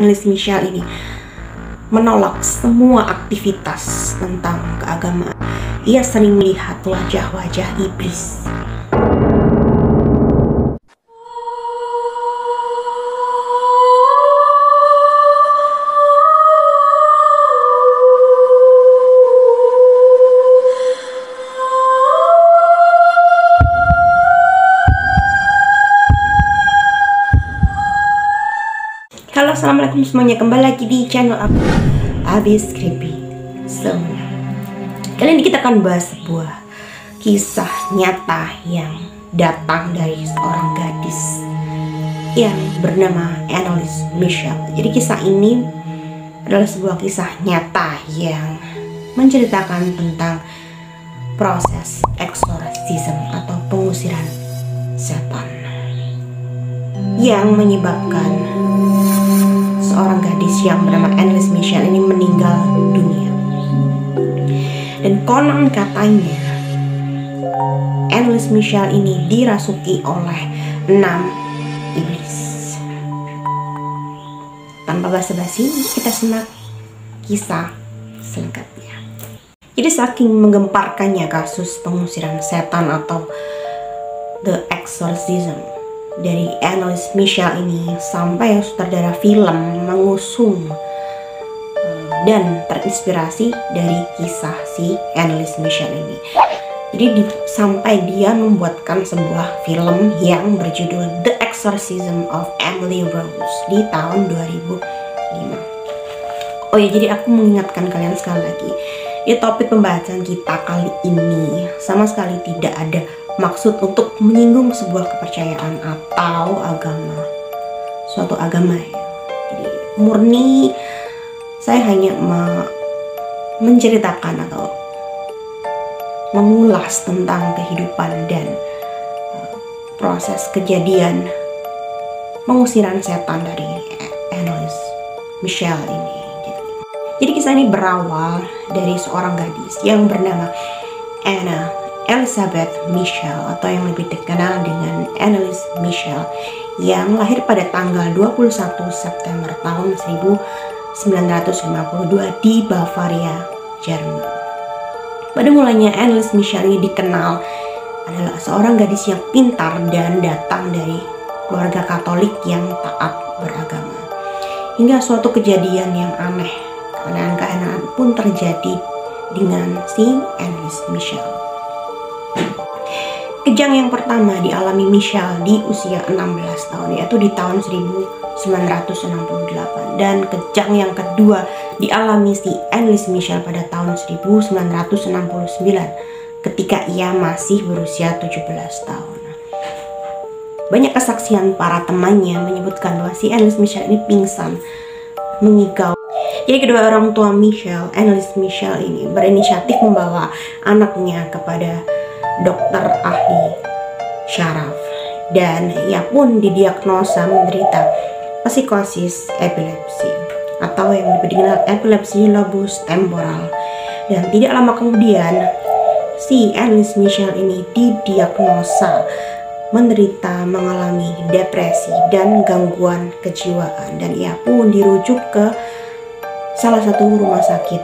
Anneliese Michel ini menolak semua aktivitas tentang keagamaan. Ia sering melihat wajah-wajah iblis. Halo, assalamualaikum semuanya, kembali lagi di channel aku, Abis Creepy. Kali ini kita akan bahas sebuah kisah nyata yang datang dari seorang gadis yang bernama Anneliese Michel. Jadi kisah ini adalah sebuah kisah nyata yang menceritakan tentang proses eksorsisme atau pengusiran setan yang menyebabkan seorang gadis yang bernama Anneliese Michel ini meninggal dunia. Dan konon katanya Anneliese Michel ini dirasuki oleh 6 iblis. Tanpa basa-basi, kita simak kisah selengkapnya. Jadi saking menggemparkannya kasus pengusiran setan atau The Exorcism dari Anneliese Michel ini, sampai sampai sutradara film mengusung dan terinspirasi dari kisah si Anneliese Michel ini. Jadi sampai dia membuatkan sebuah film yang berjudul The Exorcism of Emily Rose di tahun 2005. Oh ya, jadi aku mengingatkan kalian sekali lagi, di topik pembahasan kita kali ini sama sekali tidak ada maksud untuk menyinggung sebuah kepercayaan atau agama, suatu agama ya. Jadi murni saya hanya menceritakan atau mengulas tentang kehidupan dan proses kejadian pengusiran setan dari Anneliese Michel ini. Jadi kisah ini berawal dari seorang gadis yang bernama Anna Elizabeth Michel atau yang lebih dikenal dengan Anneliese Michel, yang lahir pada tanggal 21 September tahun 1952 di Bavaria, Jerman. Pada mulanya Anneliese Michel ini dikenal adalah seorang gadis yang pintar dan datang dari keluarga Katolik yang taat beragama. Hingga suatu kejadian yang aneh, keanehan-keanehan pun terjadi dengan si Anneliese Michel. Kejang yang pertama dialami Michel di usia 16 tahun, yaitu di tahun 1968, dan kejang yang kedua dialami si Anneliese Michel pada tahun 1969 ketika ia masih berusia 17 tahun. Banyak kesaksian para temannya menyebutkan bahwa si Anneliese Michel ini pingsan, mengigau. Jadi kedua orang tua Michel, Anneliese Michel ini berinisiatif membawa anaknya kepada dokter ahli syaraf, dan ia pun didiagnosa menderita psikosis epilepsi atau yang lebih dikenal epilepsi lobus temporal. Dan tidak lama kemudian si Anneliese Michel ini didiagnosa mengalami depresi dan gangguan kejiwaan, dan ia pun dirujuk ke salah satu rumah sakit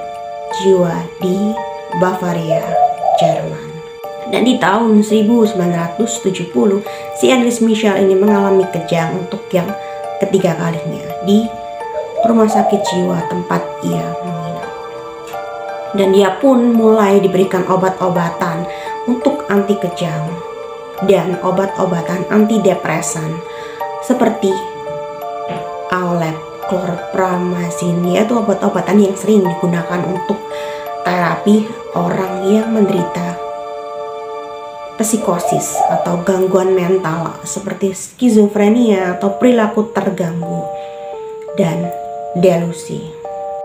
jiwa di Bavaria, Jerman. Dan di tahun 1970 si Anneliese Michel ini mengalami kejang untuk yang ketiga kalinya di rumah sakit jiwa tempat ia menginap. Dan dia pun mulai diberikan obat-obatan untuk anti kejang dan obat-obatan antidepresan seperti Alep, chlorpromazine, yaitu obat-obatan yang sering digunakan untuk terapi orang yang menderita psikosis atau gangguan mental seperti skizofrenia atau perilaku terganggu dan delusi.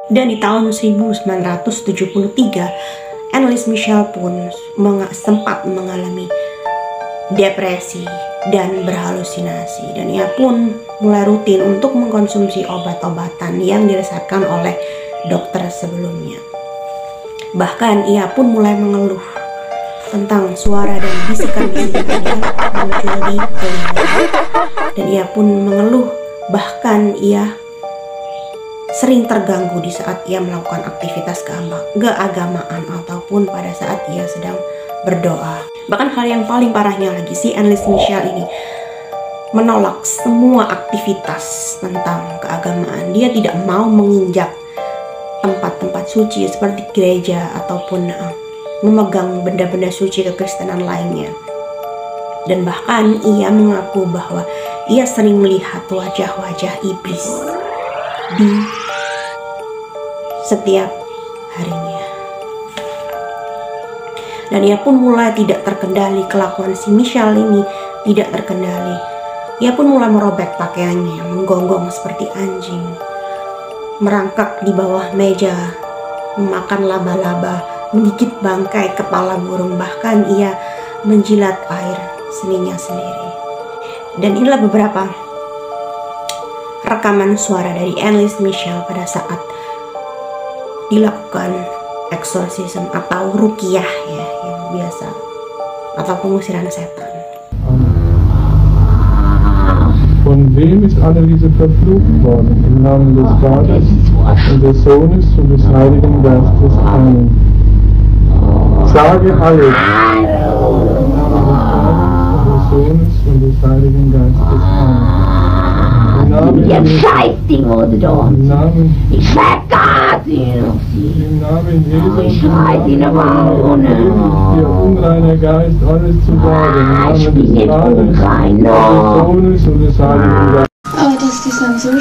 Dan di tahun 1973 Anneliese Michel pun sempat mengalami depresi dan berhalusinasi, dan ia pun mulai rutin untuk mengkonsumsi obat-obatan yang diresepkan oleh dokter sebelumnya. Bahkan ia pun mulai mengeluh tentang suara dan bisikan-bisikan yang muncul di telinga, dan ia pun mengeluh, bahkan ia sering terganggu di saat ia melakukan aktivitas keagamaan ataupun pada saat ia sedang berdoa. Bahkan hal yang paling parahnya lagi, si Anneliese Michel ini menolak semua aktivitas tentang keagamaan. Dia tidak mau menginjak tempat-tempat suci seperti gereja ataupun memegang benda-benda suci kekristenan lainnya. Dan bahkan ia mengaku bahwa ia sering melihat wajah-wajah iblis di setiap harinya. Dan ia pun mulai tidak terkendali, kelakuan si Michel ini tidak terkendali. Ia pun mulai merobek pakaiannya, menggonggong seperti anjing, merangkak di bawah meja, memakan laba-laba, menggigit bangkai kepala burung, bahkan ia menjilat air seninya sendiri. Dan inilah beberapa rekaman suara dari Anneliese Michel pada saat dilakukan eksorsisme atau ruqyah ya, yang biasa, atau pengusiran setan. Von wem ist Anneliese verflucht worden? Im Namen des Vaters und des Sohnes und des Heiligen Geistes. Amen. Sage alles. Des Sohnes und des Heiligen Geistes. Amen. Je scheißding worden da. Ich vergaß ihn. Im Namen Jesus. Ich scheiß ihn aber ohne. Ihr unreiner Geist alles zu sagen. Ich bin nicht unrein, Des no. Sohnes und des Heiligen Geistes. Aber dass die dann so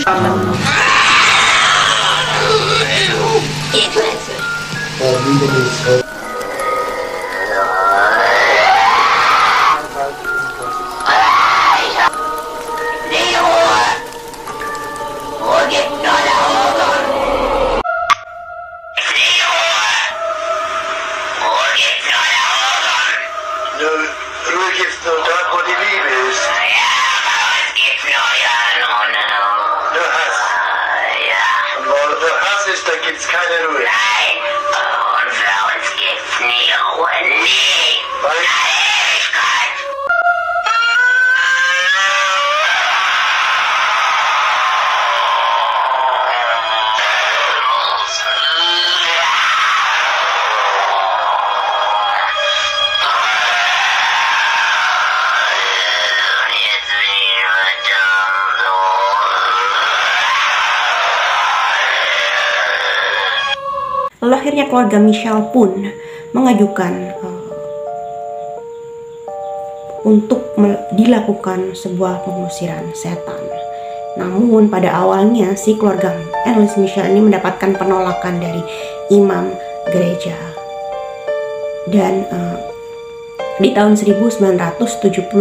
Ruhe gibt's nur dort, wo die Liebe ist. Nur Hass. Und wo nur Hass ist, da gibt's keine Ruhe. Weil Lalu akhirnya keluarga Michel pun mengajukan untuk dilakukan sebuah pengusiran setan. Namun pada awalnya si keluarga Anneliese Michel ini mendapatkan penolakan dari imam gereja. Dan di tahun 1975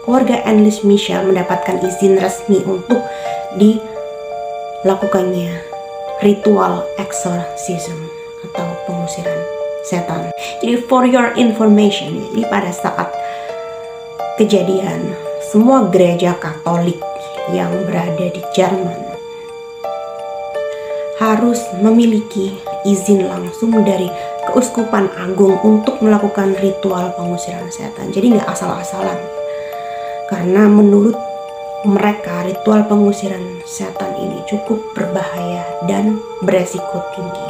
keluarga Anneliese Michel mendapatkan izin resmi untuk dilakukannya ritual exorcism atau pengusiran setan. Jadi for your information, jadi pada saat kejadian, semua gereja Katolik yang berada di Jerman harus memiliki izin langsung dari Keuskupan Agung untuk melakukan ritual pengusiran setan. Jadi nggak asal-asalan, karena menurut mereka ritual pengusiran setan ini cukup berbahaya dan beresiko tinggi.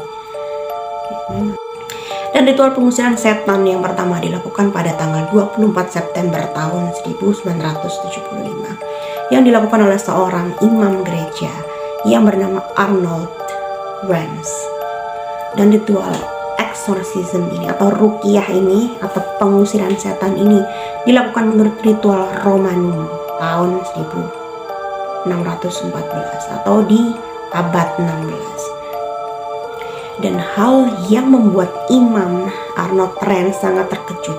Dan ritual pengusiran setan yang pertama dilakukan pada tanggal 24 September tahun 1975 yang dilakukan oleh seorang imam gereja yang bernama Arnold Rens. Dan ritual exorcism ini atau ruqyah ini atau pengusiran setan ini dilakukan menurut ritual Romanum tahun 1614 atau di abad 16. Dan hal yang membuat Imam Arnold Rens sangat terkejut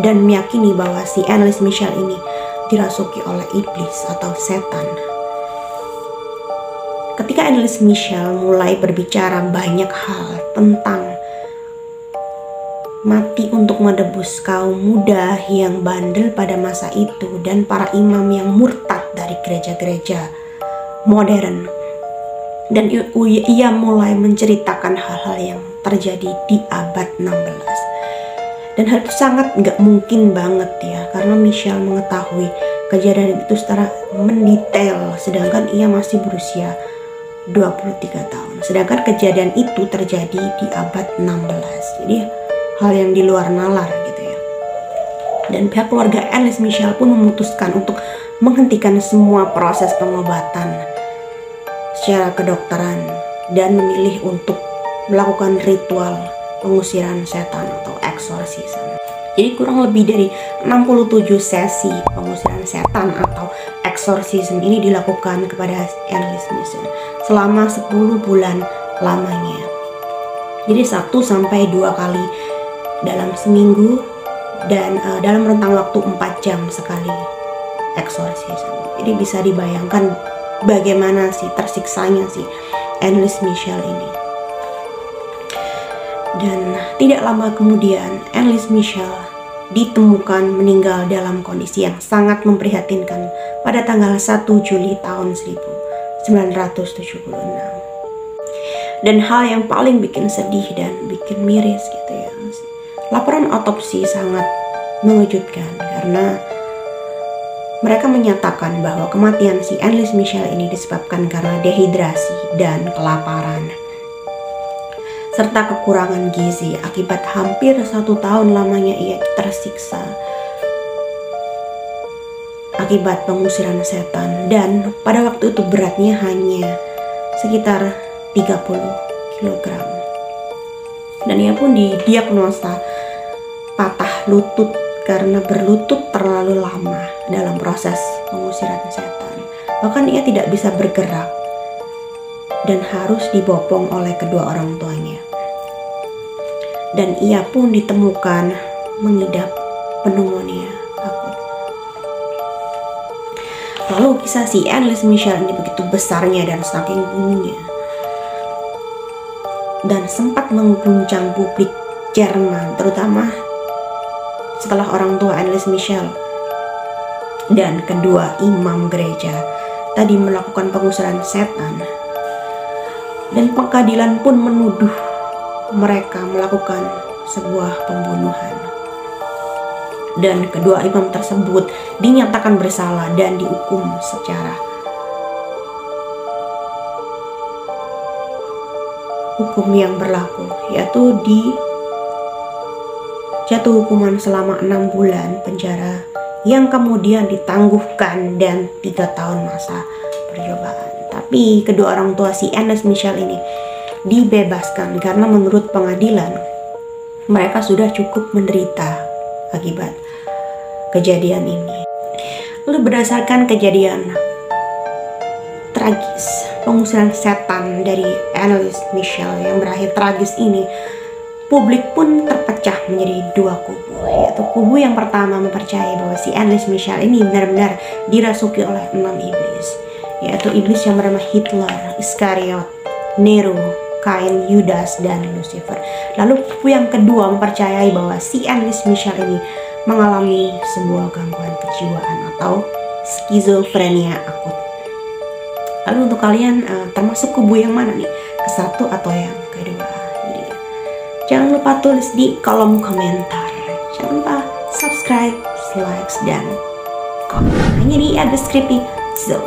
dan meyakini bahwa si Anneliese Michel ini dirasuki oleh iblis atau setan. Ketika Anneliese Michel mulai berbicara banyak hal tentang mati untuk menebus kaum muda yang bandel pada masa itu dan para imam yang murtad dari gereja-gereja modern, dan ia mulai menceritakan hal-hal yang terjadi di abad 16. Dan hal itu sangat gak mungkin banget ya, karena Michel mengetahui kejadian itu secara mendetail sedangkan ia masih berusia 23 tahun. Sedangkan kejadian itu terjadi di abad 16. Jadi hal yang di luar nalar gitu ya. Dan pihak keluarga Anneliese Michel pun memutuskan untuk menghentikan semua proses pengobatan secara kedokteran dan memilih untuk melakukan ritual pengusiran setan atau eksorsisme. Jadi kurang lebih dari 67 sesi pengusiran setan atau eksorsisme ini dilakukan kepada Anneliese Michel selama 10 bulan lamanya. Jadi 1-2 kali dalam seminggu dan dalam rentang waktu 4 jam sekali eksorsisme. Jadi bisa dibayangkan bagaimana sih tersiksanya si Anneliese Michel ini. Dan tidak lama kemudian Anneliese Michel ditemukan meninggal dalam kondisi yang sangat memprihatinkan pada tanggal 1 Juli tahun 1976. Dan hal yang paling bikin sedih dan bikin miris gitu ya, laporan otopsi sangat mengejutkan karena mereka menyatakan bahwa kematian si Anneliese Michel ini disebabkan karena dehidrasi dan kelaparan serta kekurangan gizi akibat hampir 1 tahun lamanya ia tersiksa akibat pengusiran setan, dan pada waktu itu beratnya hanya sekitar 30 kg. Dan ia pun didiagnosa patah lutut karena berlutut terlalu lama dalam proses pengusiran setan. Bahkan ia tidak bisa bergerak dan harus dibopong oleh kedua orang tuanya. Dan ia pun ditemukan mengidap pneumonia akut. Lalu kisah si Anneliese Michel ini begitu besarnya dan saking bunyinya dan sempat mengguncang publik Jerman, terutama setelah orang tua Anneliese Michel dan kedua imam gereja tadi melakukan pengusiran setan. Dan pengadilan pun menuduh mereka melakukan sebuah pembunuhan. Dan kedua imam tersebut dinyatakan bersalah dan dihukum secara hukum yang berlaku, yaitu jatuh hukuman selama 6 bulan penjara yang kemudian ditangguhkan dan 3 tahun masa percobaan. Tapi kedua orang tua si Anneliese Michel ini dibebaskan karena menurut pengadilan mereka sudah cukup menderita akibat kejadian ini. Lalu berdasarkan kejadian tragis pengusiran setan dari Anneliese Michel yang berakhir tragis ini, publik pun terpecah menjadi 2 kubu, yaitu kubu yang pertama mempercayai bahwa si Anneliese Michel ini benar-benar dirasuki oleh 6 iblis, yaitu iblis yang bernama Hitler, Iskariot, Nero, Kain, Yudas, dan Lucifer. Lalu kubu yang kedua mempercayai bahwa si Anneliese Michel ini mengalami sebuah gangguan kejiwaan atau skizofrenia akut. Lalu untuk kalian termasuk kubu yang mana nih? Ke-1 atau yang kedua? Jadi, jangan lupa tulis di kolom komentar. Jangan lupa subscribe, like, dan komen hanya di Agus Creepy Zone.